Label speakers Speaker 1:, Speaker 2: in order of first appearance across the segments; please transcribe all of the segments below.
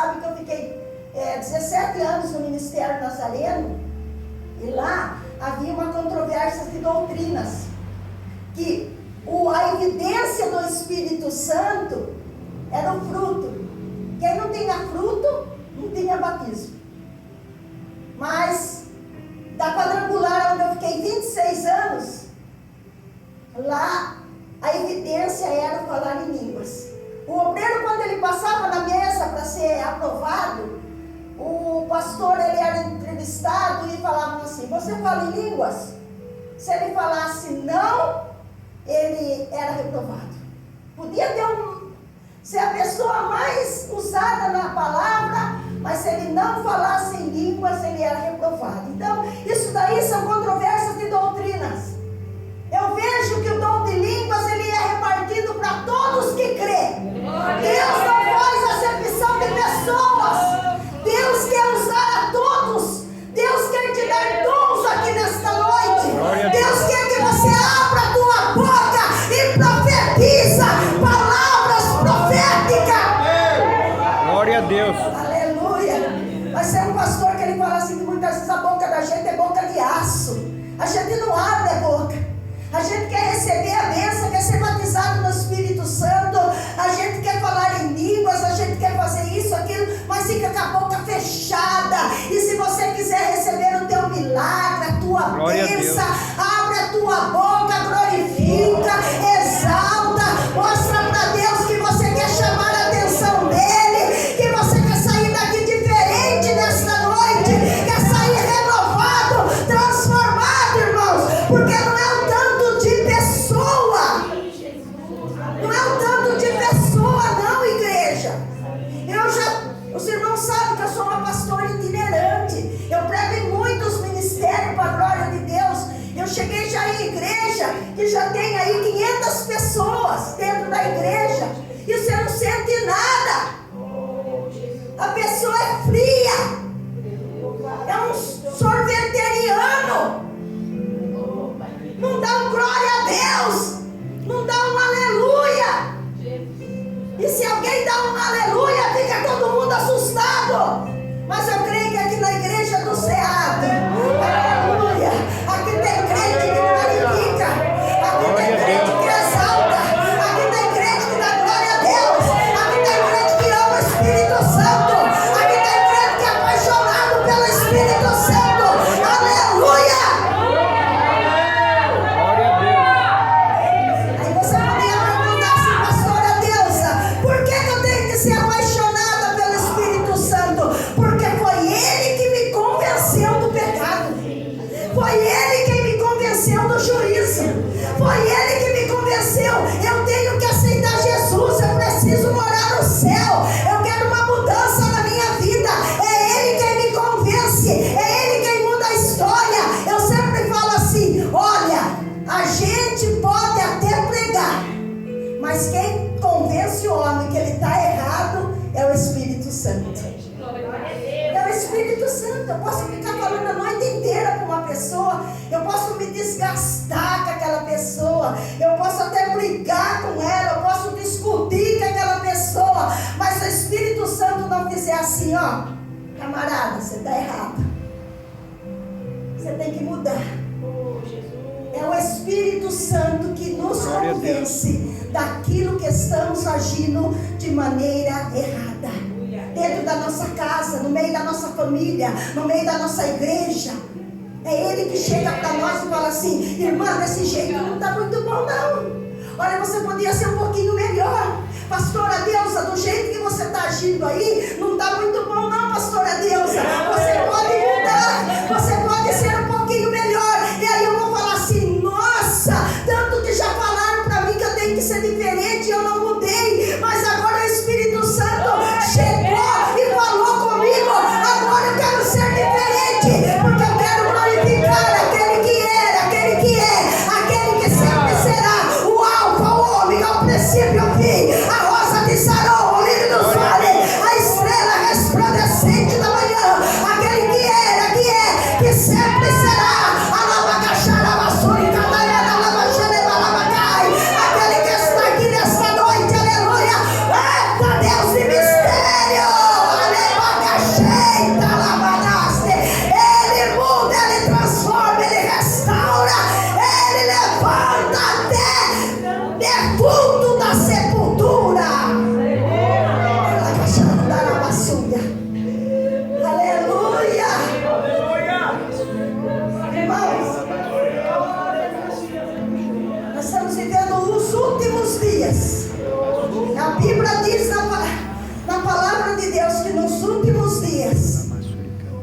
Speaker 1: sabe que eu fiquei 17 anos no Ministério Nazareno, e lá havia uma controvérsia de doutrinas, que a evidência do Espírito Santo era o fruto. Quem não tinha fruto, não tinha batismo. Mas, da quadrangular onde eu fiquei 26 anos, lá a evidência era falar em línguas. O obreiro, quando ele passava na mesa para ser aprovado, o pastor, ele era entrevistado e falava assim: você fala em línguas? Se ele falasse não, ele era reprovado. Podia ser a pessoa mais usada na palavra, mas se ele não falasse em línguas, ele era reprovado. Então, isso daí são controvérsias de doutrinas. Eu vejo que o dom de línguas, ele é repartido para todos que crêem. Deus não faz acepção de pessoas. Deus quer usar a todos. Deus quer te dar dons aqui nesta noite. Deus quer que você abra a tua boca e profetiza palavras proféticas.
Speaker 2: Glória a Deus.
Speaker 1: Aleluia. Mas é um pastor que ele fala assim, que muitas vezes a boca da gente é boca de aço. A gente não abre a boca. A gente quer receber a bênção, quer ser batizado no Espírito Santo, a gente quer falar em línguas, a gente quer fazer isso, aquilo, mas fica com a boca fechada. E se você quiser receber o teu milagre, a tua bênção, abre a tua boca, glorifica, exalta, mostra para Deus que você quer chamar a atenção dele, que você quer sair daqui diferente nesta noite, quer sair renovado, transformado, irmãos, porque não é o tanto de pessoa, não é o tanto de pessoa não, igreja. Os irmãos sabem que eu sou uma pastora itinerante, eu prego em muitos ministérios para a glória de Deus. Eu cheguei já em igreja que já tem aí 500 pessoas dentro da igreja, e você não sente nada, a pessoa é fria, é um sorveteriano, não dá um glória a Deus, não dá um aleluia. E se alguém dá um aleluia, fica todo mundo assustado. Mas eu creio que aqui na igreja do SEAD, aleluia, aqui tem crente que glorifica, aqui tem crente que exalta, aqui tem crente que dá glória a Deus, aqui tem crente que ama o Espírito Santo, aqui tem crente que é apaixonado pelo Espírito Santo. Aleluia. Aí você poderia perguntar assim, pastora Deusa, por que eu tenho que ser apaixonada pelo Espírito Santo? Porque foi Ele que me convenceu do pecado, foi Ele quem me convenceu do juízo, foi Ele que me convenceu. Eu tenho que aceitar Jesus, eu preciso morar no céu, eu quero uma mudança na minha vida. É Ele quem me convence, é Ele quem muda a história. Eu sempre falo assim: olha, a gente pode até pregar, mas quem convence o homem que ele está errado é o Espírito Santo. É o Espírito Santo. Eu posso ficar falando a noite inteira com uma pessoa, eu posso me desgastar com aquela pessoa, eu posso até brigar com ela, eu posso discutir com aquela pessoa, mas se o Espírito Santo não fizer assim, ó, camarada, você está errado, você tem que mudar. É o Espírito Santo que nos convence daquilo que estamos agindo de maneira errada. Dentro da nossa casa, no meio da nossa família, no meio da nossa igreja. É Ele que chega para nós e fala assim: irmã, desse jeito não está muito bom não. Olha, você podia ser um pouquinho melhor. Pastora Deusa, do jeito que você está agindo aí, não está muito bom não, pastora Deusa. Você pode mudar, você pode ser um pouquinho melhor. E aí eu vou falar assim: nossa, tanto que já falaram para mim que eu tenho que ser diferente, eu não mudei, mas agora o Espírito Santo chegou e falou comigo. Agora eu quero ser diferente, porque eu quero glorificar aquele que era, aquele que é, aquele que sempre será, o Alfa, o Ômega, o princípio, o fim, a rosa de Sarão, o lírio do vale, a estrela resplandecente da manhã, aquele que era, que é, que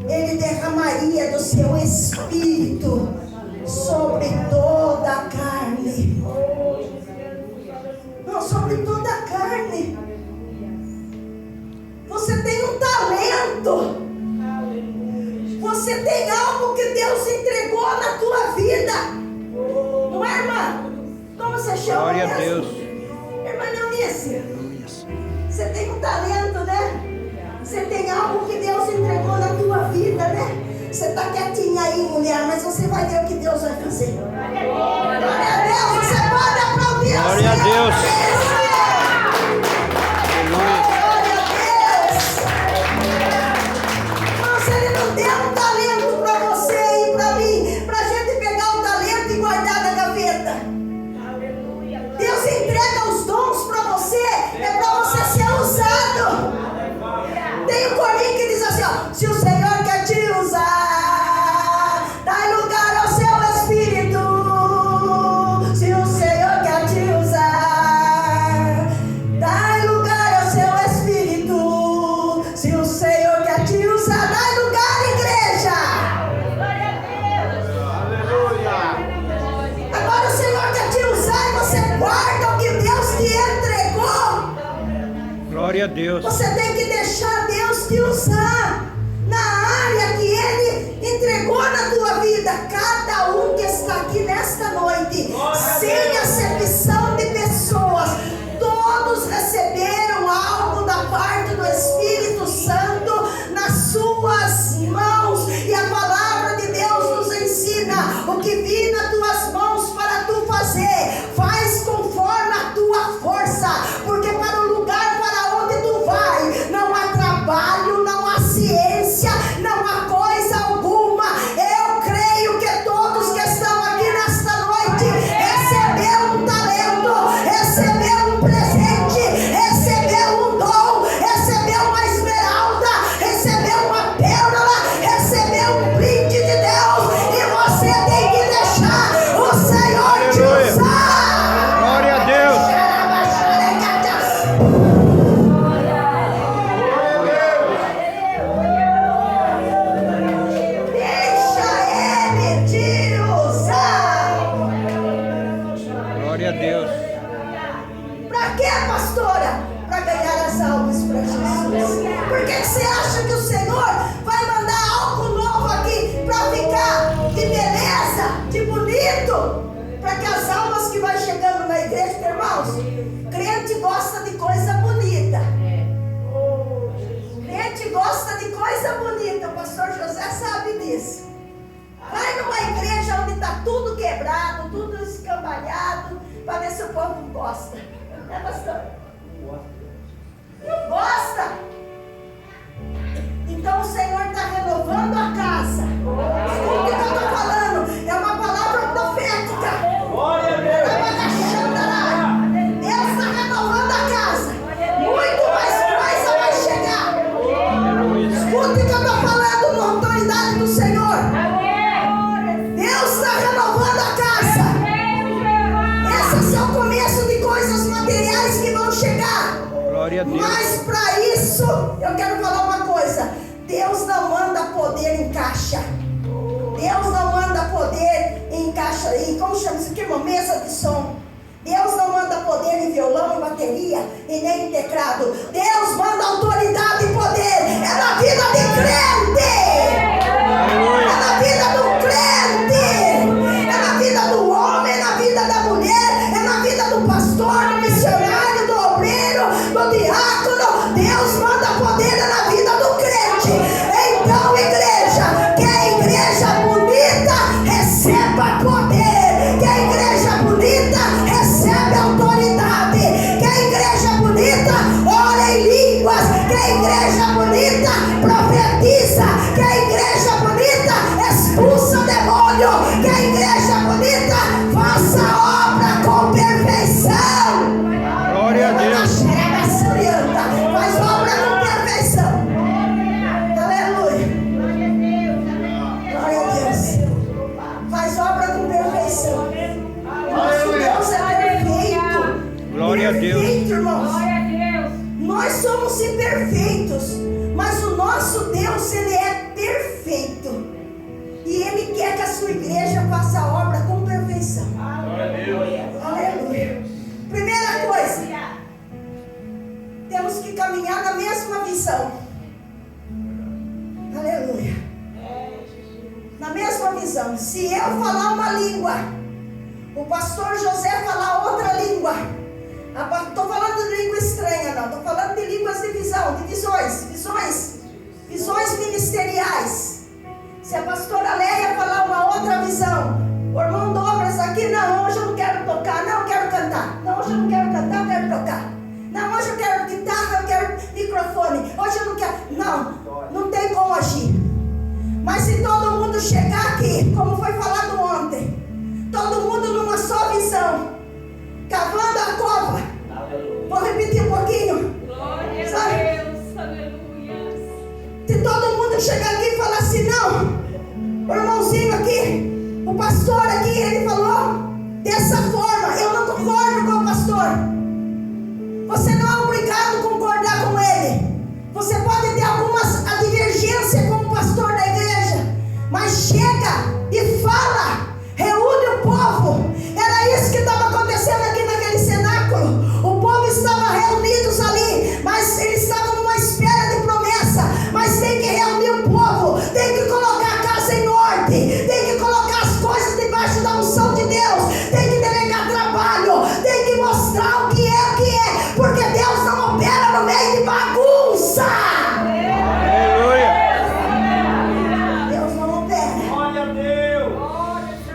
Speaker 1: Ele derramaria do seu espírito sobre toda a carne. Não, sobre toda a carne. Você tem um talento. Você tem algo que Deus entregou na tua vida. Não é, irmã? Como você chama?
Speaker 2: Glória
Speaker 1: mesmo?
Speaker 2: a Deus.
Speaker 1: Irmã Leonice, você tem um talento, né? Você tem algo que Deus entregou na tua vida, né? Você está quietinha aí, mulher, mas você vai ver o que Deus vai fazer. Glória a Deus. Você pode aplaudir.
Speaker 2: Glória a Deus.
Speaker 1: Se o Senhor quer te usar, dá lugar ao seu espírito. Se o Senhor quer te usar, dá lugar ao seu espírito. Se o Senhor quer te usar, dá lugar, igreja. Aleluia. Agora o Senhor quer te usar e você guarda o que Deus te entregou.
Speaker 2: Glória a Deus.
Speaker 1: Você tem que deixar Deus te usar na área que Ele entregou na tua vida. Cada um que está aqui nesta noite, sem acepção de pessoas, todos receberam algo da parte do Espírito Santo nas suas mãos. E a palavra de Deus nos ensina: o que vir nas tuas mãos para tu fazer, faz conforme a tua força, porque para o lugar para onde tu vai, não há trabalho, não há ciência, não há coisa alguma. Eu creio que todos que estão aqui nesta noite receberam um talento, receberam um presente, receberam um dom, receberam uma esmeralda, receberam uma pérola, receberam um brinde de Deus, e você tem que deixar o Senhor te usar.
Speaker 2: Glória a Deus.
Speaker 1: Deixa Ele te usar.
Speaker 2: Glória a Deus.
Speaker 1: Para quê, pastora? Para ganhar as almas para Jesus. Por que você acha que o Senhor vai mandar algo novo aqui para ficar de beleza, de bonito? Para que as almas que vai chegando na igreja, irmãos, crente gosta de coisa bonita. Crente gosta de coisa bonita. O pastor José sabe disso. Vai numa igreja onde está tudo quebrado, tudo escambalhado, para ver se o povo gosta. Né, pastor? Não gosta. Então o Senhor está renovando a casa. Escuta o que eu estou falando. É uma palavra profética. Deus está renovando a casa. Muito mais coisa vai chegar. Escuta o que eu estou falando na autoridade do Senhor. Deus está renovando a casa. Esse é o começo de coisas materiais que vão chegar.
Speaker 2: Glória a Deus.
Speaker 1: Mas para isso, eu quero falar uma coisa: Deus não manda poder em caixa. Deus não manda poder em caixa, como chama isso aqui, uma mesa de som. Deus não manda poder em violão, em bateria e nem em teclado. Deus manda autoridade e poder. É na vida de crente. É na vida do crente. É na vida do homem, é na vida da mulher, é na vida do pastor, do missionário, do obreiro, do diácono. Deus manda poder na vida do crente. Então, igreja, que a igreja bonita receba poder, que a igreja bonita recebe autoridade, que a igreja bonita ora em línguas, que a igreja bonita profetiza, que a igreja bonita expulsa demônio, que a igreja bonita faça obra com perfeição.
Speaker 2: Glória a Deus.
Speaker 1: Faz obra com perfeição. Aleluia. Glória a Deus. Faz obra com perfeição. Nosso Deus é perfeito.
Speaker 2: Glória a Deus.
Speaker 1: Perfeito, irmãos. Nós somos imperfeitos, mas o nosso Deus, Ele é perfeito. visão. Se eu falar uma língua, o pastor José falar outra língua, não estou falando de língua estranha, não. Estou falando de línguas de visão, de visões ministeriais. Se a pastora Leia falar uma outra visão, o irmão Douglas aqui, não, hoje eu não quero tocar, não, eu quero cantar. Não, hoje eu não quero cantar, eu quero tocar. Não, hoje eu quero guitarra, eu quero microfone. Hoje eu não quero. Não tem como agir. Mas se todo mundo chegar aqui, como foi falado ontem, todo mundo numa só visão, cavando a cova. Vou repetir um pouquinho.
Speaker 3: Glória
Speaker 1: sabe?
Speaker 3: a Deus, aleluia.
Speaker 1: Se todo mundo chegar aqui e falar assim, não, o irmãozinho aqui, o pastor aqui, ele falou dessa forma, eu não concordo com o pastor. Você não é obrigado a concordar com ele. Você pode ter algumas divergências com o pastor da igreja, mas chega e fala, reúne o povo. Era isso que estava acontecendo aqui naquele cenáculo. O povo estava reunidos ali, mas eles estavam numa espera de promessa. Mas tem que reunir o povo, tem que colocar a casa em ordem, tem que colocar as coisas debaixo da unção de Deus, tem que delegar trabalho, tem que mostrar o que é, porque Deus não opera no meio de bagunça.
Speaker 2: Aleluia.
Speaker 1: Deus não opera.
Speaker 4: Glória a Deus.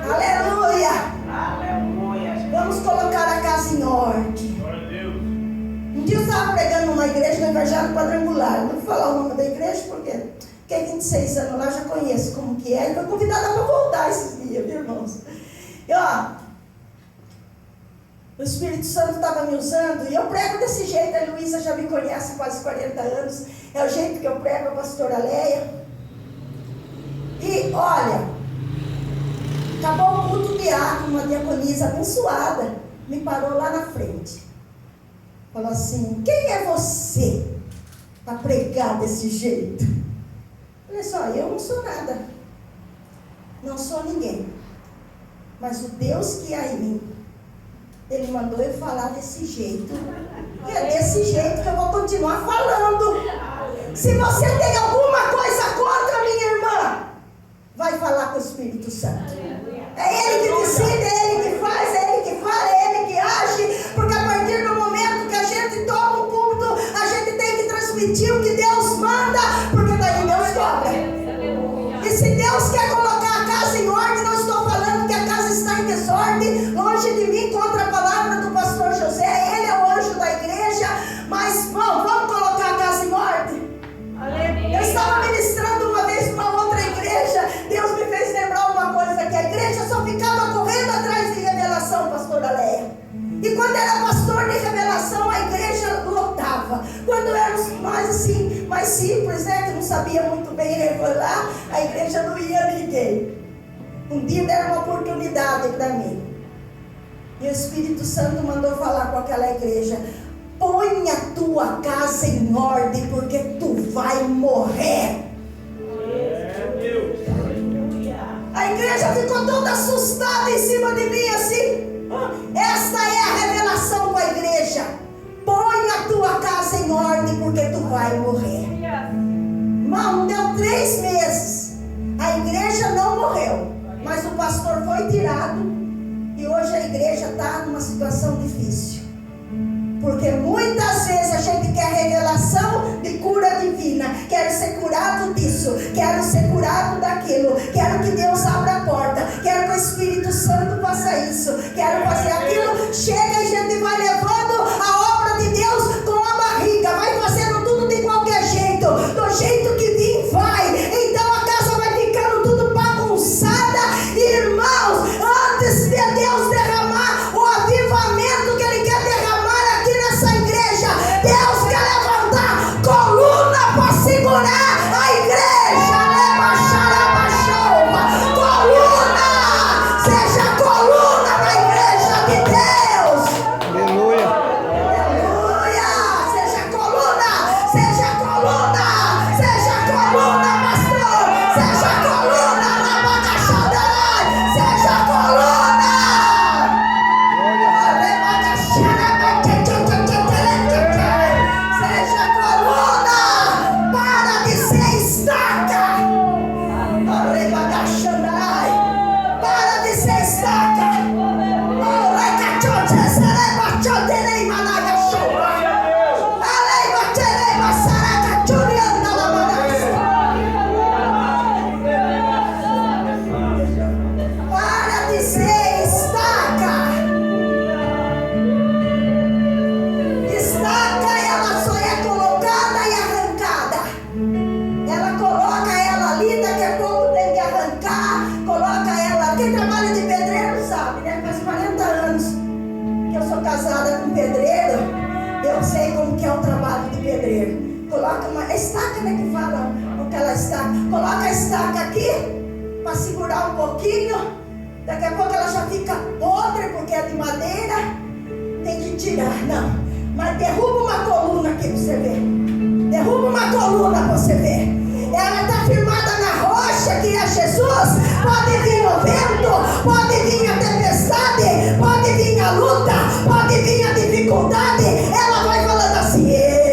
Speaker 1: Aleluia.
Speaker 4: Aleluia.
Speaker 1: Vamos colocar a casa em ordem.
Speaker 4: Glória a Deus.
Speaker 1: Um dia eu estava pregando numa igreja no Evangelho Quadrangular. Não vou falar o nome da igreja porque fiquei 26 anos lá, já conheço como que é. E fui convidada para voltar esses dias, viu, irmãos? E o Espírito Santo estava me usando e eu prego desse jeito. A Luísa já me conhece há quase 40 anos. É o jeito que eu prego, a pastora Leia. E olha, acabou o culto, diácono, uma diaconisa abençoada, me parou lá na frente. Falou assim, quem é você para pregar desse jeito? Olha só, eu não sou nada. Não sou ninguém. Mas o Deus que há em mim, Ele mandou eu falar desse jeito. E é desse jeito que eu vou continuar falando. Se você tem alguma coisa contra minha irmã, vai falar com o Espírito Santo. É Ele que decide, é Ele que faz, é Ele que fala, é Ele que age. Porque a partir do momento que a gente toma um púlpito, a gente tem que transmitir o que Deus manda, porque daí Deus cobra. E se Deus quer colocar a casa em ordem, não estou falando que a casa está em desordem, longe de mim, contra a palavra do pastor José, ele é o anjo da igreja, mas vamos colocar a casa em ordem. Eu estava ministrando uma vez para outra igreja, Deus me fez lembrar uma coisa, que a igreja só ficava correndo atrás de revelação, pastora Leia. E quando era pastor de revelação, a igreja lotava. Quando éramos nós assim, mais simples, né, que não sabia muito bem revelar, a igreja não ia ninguém. Um dia deram uma oportunidade para mim. E o Espírito Santo mandou falar com aquela igreja, põe a tua casa em ordem, porque tu vai morrer. A igreja ficou toda assustada em cima de mim assim. Esta é a revelação para a igreja. Põe a tua casa em ordem, porque tu vai morrer. Irmão, deu 3 meses. A igreja não morreu, mas o pastor foi tirado. E hoje a igreja está numa situação difícil. Porque muitas vezes a gente quer revelação de cura divina. Quero ser curado disso, quero ser curado daquilo, quero que Deus abra a porta, quero que o Espírito Santo faça isso, quero fazer aquilo. Chega e a gente vai levando a obra de Deus com a barriga, vai fazendo tudo de qualquer jeito, do jeito que vim vai. Então a casa vai ficando tudo bagunçada. Irmãos, antes de Deus derramar o avivamento que Ele quer derramar aqui nessa igreja, Deus quer levantar coluna para segurar a igreja. Coluna, seja coluna na igreja de dizer estaca. Estaca, ela só é colocada e arrancada. Ela coloca ela ali, daqui a pouco tem que arrancar, coloca ela. Quem trabalha de pedreiro sabe, né? Faz 40 anos que eu sou casada com pedreiro, eu sei como que é o trabalho de pedreiro. Coloca uma estaca, né, que fala aquela estaca. Coloca a estaca aqui para segurar um pouquinho. Daqui a pouco ela já fica podre porque é de madeira. Tem que tirar, não. Mas derruba uma coluna aqui para você ver. Derruba uma coluna para você ver. Ela está firmada na rocha que é Jesus. Pode vir o vento, pode vir a tempestade, pode vir a luta, pode vir a dificuldade. Ela vai falando assim: eu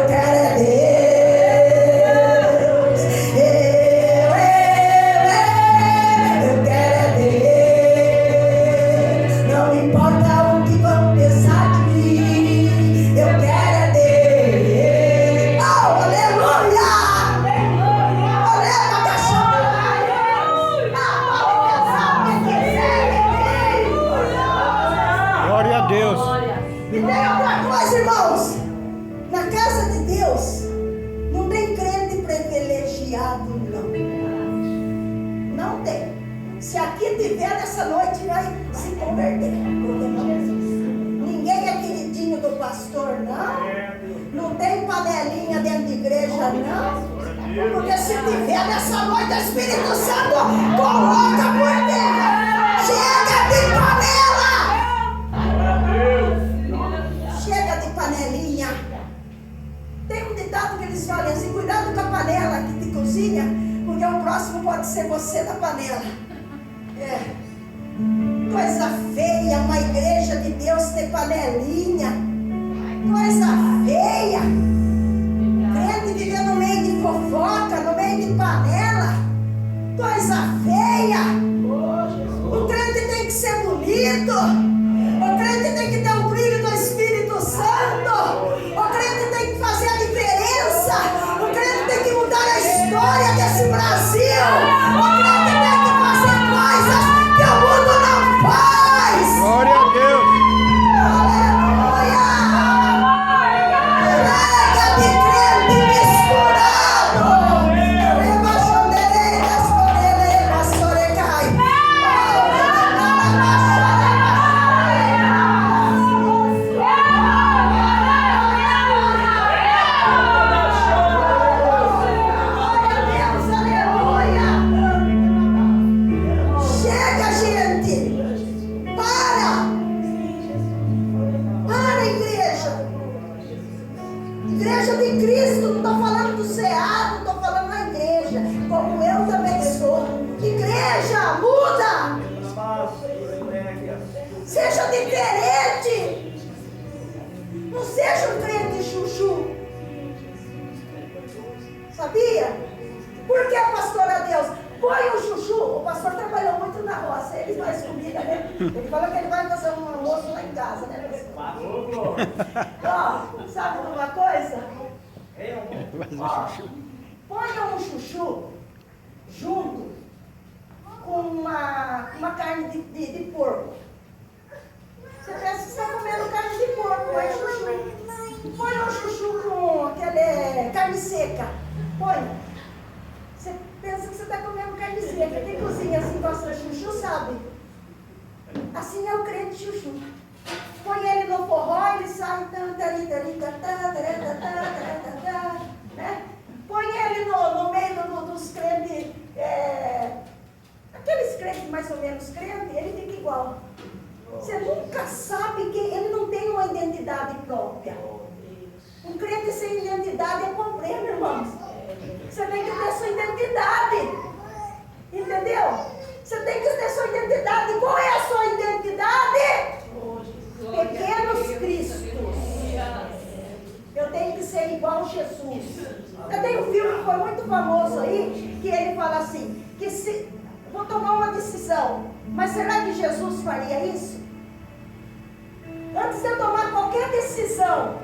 Speaker 1: quero é Deus. Eu quero é Deus. Não importa o que vão pensar de mim, eu quero é Deus. Oh, aleluia! Aleluia,
Speaker 2: Glória a Deus.
Speaker 1: E tem outra coisa, irmãos. Na casa de Deus não tem crente privilegiado, não. Não tem. Se aqui tiver nessa noite, vai se converter. Ninguém é queridinho do pastor, não. Não tem panelinha dentro de igreja, não. Porque se tiver nessa noite, o Espírito Santo coloca por terra. Chega de panela! Chega de panelinha. Tem um ditado que eles falam assim: cuidado com a panela que te cozinha, porque o próximo pode ser você da panela. É. Coisa feia uma igreja de Deus ter panelinha. Coisa feia. Crente viver no meio de fofoca, no meio de panela. Coisa feia. O crente tem que ser bonito. O crente tem que ter o brilho do Espírito Santo. O crente tem que fazer a diferença. O crente tem que mudar a história desse Brasil. O crente tem que fazer coisas que o mundo não faz.
Speaker 2: Glória a Deus.
Speaker 1: Aleluia! Chega de crente misturado. Rebaixoneiras, coreleiras, sorecai. Chega, gente! Para! Para, igreja! Igreja de Cristo, não estou falando do SEAD, estou falando da igreja, como eu também sou. Igreja, muda! Seja diferente! Não seja um crente chuchu. Sabia? Por que, pastora Deus? Põe o chuchu. O pastor trabalhou muito na roça. Ele faz comida, né? Ele falou que ele vai fazer um almoço lá em casa, né, pastor? Ó, sabe de uma coisa? Ó, ponha um chuchu junto com uma carne de porco. Você pensa que você está comendo carne de porco, põe chuchu. Põe um chuchu com aquele carne seca. Põe. Você pensa que você está comendo carne seca. Quem cozinha assim, gosta de chuchu, sabe? Assim é o crente chuchu. Põe ele no forró, ele sai. Né? Põe ele no meio dos crentes. Aqueles crentes mais ou menos crentes, ele fica igual. Você nunca sabe quem. Ele não tem uma identidade própria. Um crente sem identidade é problema, irmãos. Você tem que ter sua identidade. Entendeu? Você tem que ter sua identidade. Qual é a sua identidade? Pequenos Cristos. Eu tenho que ser igual a Jesus. Eu tenho um filme que foi muito famoso aí, que ele fala assim, que se vou tomar uma decisão, mas será que Jesus faria isso? Antes de eu tomar qualquer decisão,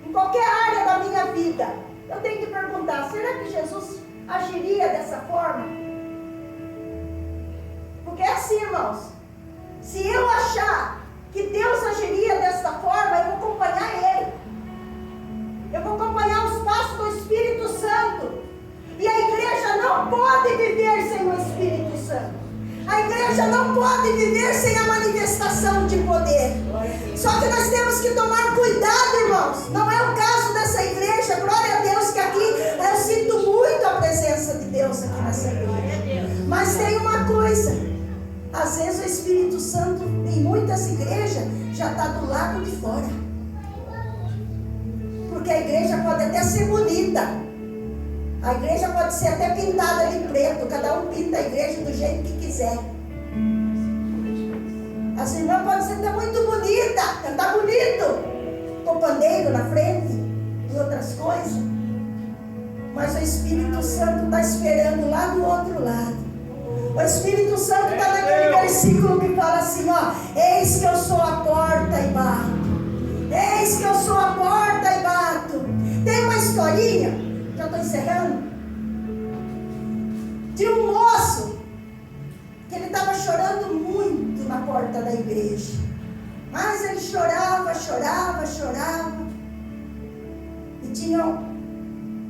Speaker 1: em qualquer área da minha vida, eu tenho que perguntar, será que Jesus agiria dessa forma? irmãos, se eu achar que Deus agiria desta forma, eu vou acompanhar Ele. Eu vou acompanhar os passos do Espírito Santo. E a igreja não pode viver sem o Espírito Santo. A igreja não pode viver sem a manifestação de poder. Só que nós temos que tomar cuidado, irmãos. Não é o caso dessa igreja. Glória a Deus que aqui eu sinto muito a presença de Deus aqui nessa igreja. Mas tem uma coisa. Às vezes o Espírito Santo em muitas igrejas já está do lado de fora. Porque a igreja pode até ser bonita. A igreja pode ser até pintada de preto. Cada um pinta a igreja do jeito que quiser. As irmãs podem ser até muito bonita, cantar bonito, com pandeiro na frente e outras coisas. Mas o Espírito Santo está esperando lá do outro lado. O Espírito Santo está naquele versículo que fala assim, ó: eis que eu sou a porta e bato. Eis que eu sou a porta e bato. Tem uma historinha, já estou encerrando, de um moço que ele estava chorando muito na porta da igreja. Mas ele chorava.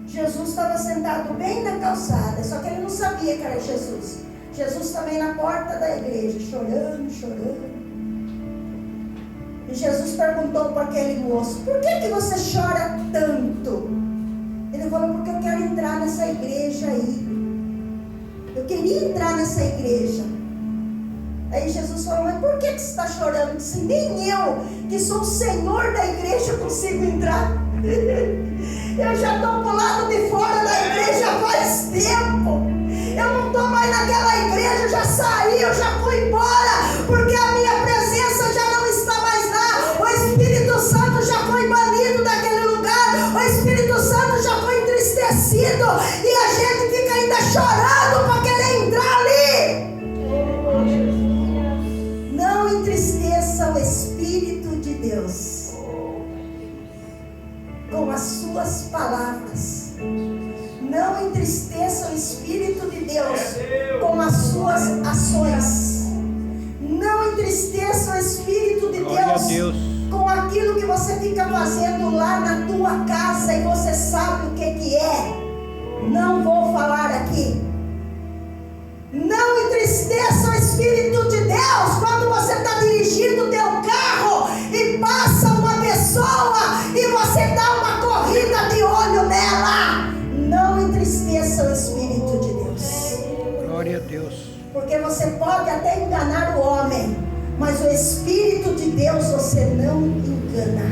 Speaker 1: E Jesus estava sentado bem na calçada, só que ele não sabia que era Jesus. Jesus também na porta da igreja, chorando. E Jesus perguntou para aquele moço: por que você chora tanto? Ele falou: porque eu quero entrar nessa igreja aí. Eu queria entrar nessa igreja. Aí Jesus falou: mas por que você está chorando? Se nem eu, que sou o Senhor da igreja, consigo entrar. Eu já estou pro lado de fora da igreja faz tempo. Eu não estou mais naquela igreja, eu já saí, eu já fui embora, porque a minha presença já não está mais lá. O Espírito Santo já foi banido daquele lugar. O Espírito Santo já foi entristecido. E a gente fica ainda chorando para querer entrar ali. Não entristeça o Espírito de Deus com as suas palavras. Não entristeça o Espírito de Deus com as suas ações. Não entristeça o Espírito de Deus com aquilo que você fica fazendo lá na tua casa e você sabe o que é. Não vou falar aqui. Não entristeça o Espírito de Deus quando você está dirigindo o teu carro e passa uma pessoa e você dá uma corrida de olho nela. Não entristeça o Espírito de Deus.
Speaker 2: Glória a Deus.
Speaker 1: Porque você pode até enganar o homem, mas o Espírito de Deus você não engana.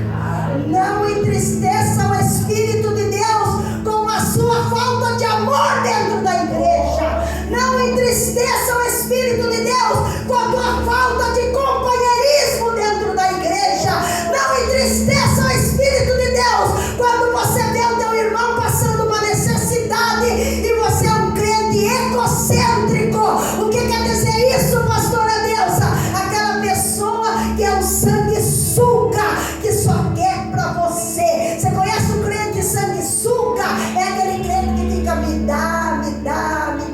Speaker 1: Não entristeça o Espírito de Deus com a sua falta de amor dentro da igreja. Não entristeça o Espírito de Deus com a tua falta de companheirismo dentro da igreja. Não entristeça o Espírito de Deus quando você vê o teu irmão passando uma necessidade e você é um crente egocêntrico. O que quer dizer isso, pastora Deusa? Aquela pessoa que é um sanguessuga, que só quer para você. Você conhece o crente sanguessuga? É aquele crente que fica me dá.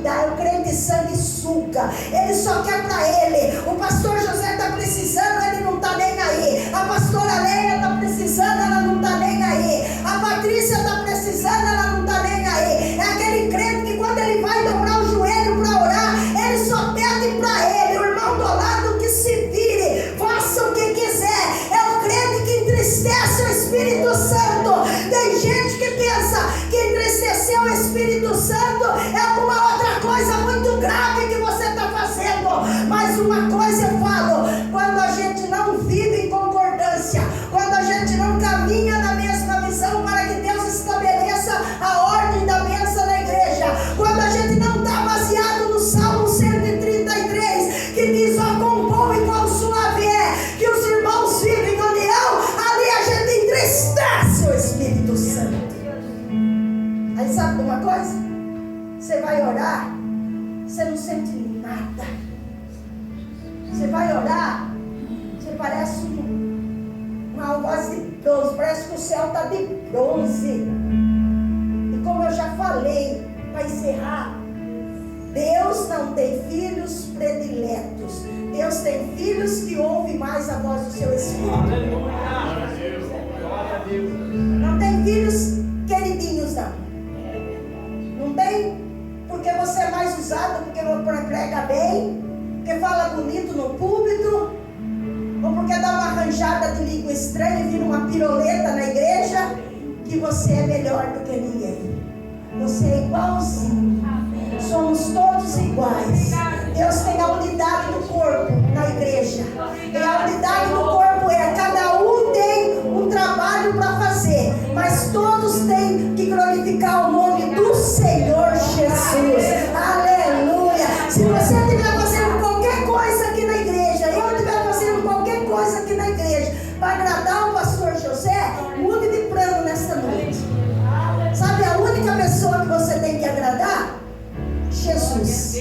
Speaker 1: É o crente sanguessuga. Ele só quer para ele. O pastor José está precisando, ele não está nem aí. A pastora Leia está precisando, ela não está nem aí. A Patrícia está precisando, ela não está nem aí. É aquele crente que quando ele vai dobrar o joelho para orar, ele só pede para ele. O irmão do lado que se vire, faça o que quiser. É o crente que entristece o Espírito Santo. Tem gente que pensa que entristecer o Espírito Santo é alguma outra coisa muito grave que você está fazendo. Mas uma coisa eu falo: quando a gente não vive em concordância, quando a gente não caminha na mesma visão para que Deus estabeleça a ordem da bênção na igreja, quando a gente não está baseado no Salmo 133, que diz: ó, quão bom e quão suave é que os irmãos vivem em união, ali a gente entristece o Espírito Santo. Aí sabe de uma coisa? Você vai orar, você não sente nada. Você vai orar, você parece uma voz de bronze, parece que o céu está de bronze. E como eu já falei, para encerrar, Deus não tem filhos prediletos. têm filhos que ouvem mais a voz do seu Espírito.
Speaker 4: Aleluia. Glória a Deus.
Speaker 1: Não tem filhos queridinhos, não. Não tem porque você é mais usado, porque prega bem, porque fala bonito no púlpito, ou porque dá uma arranjada de língua estranha e vira uma piroleta na igreja, que você é melhor do que ninguém. Você é igualzinho. Somos todos iguais. Deus tem a unidade do corpo na igreja. E a unidade do corpo é: cada um tem um trabalho para fazer, mas todos têm que glorificar o nome do Senhor Jesus. Aleluia. Se você estiver fazendo qualquer coisa aqui na igreja, eu estiver fazendo qualquer coisa aqui na igreja para agradar o pastor José, mude de plano nesta noite. Sabe a única pessoa que você tem que agradar? Jesus.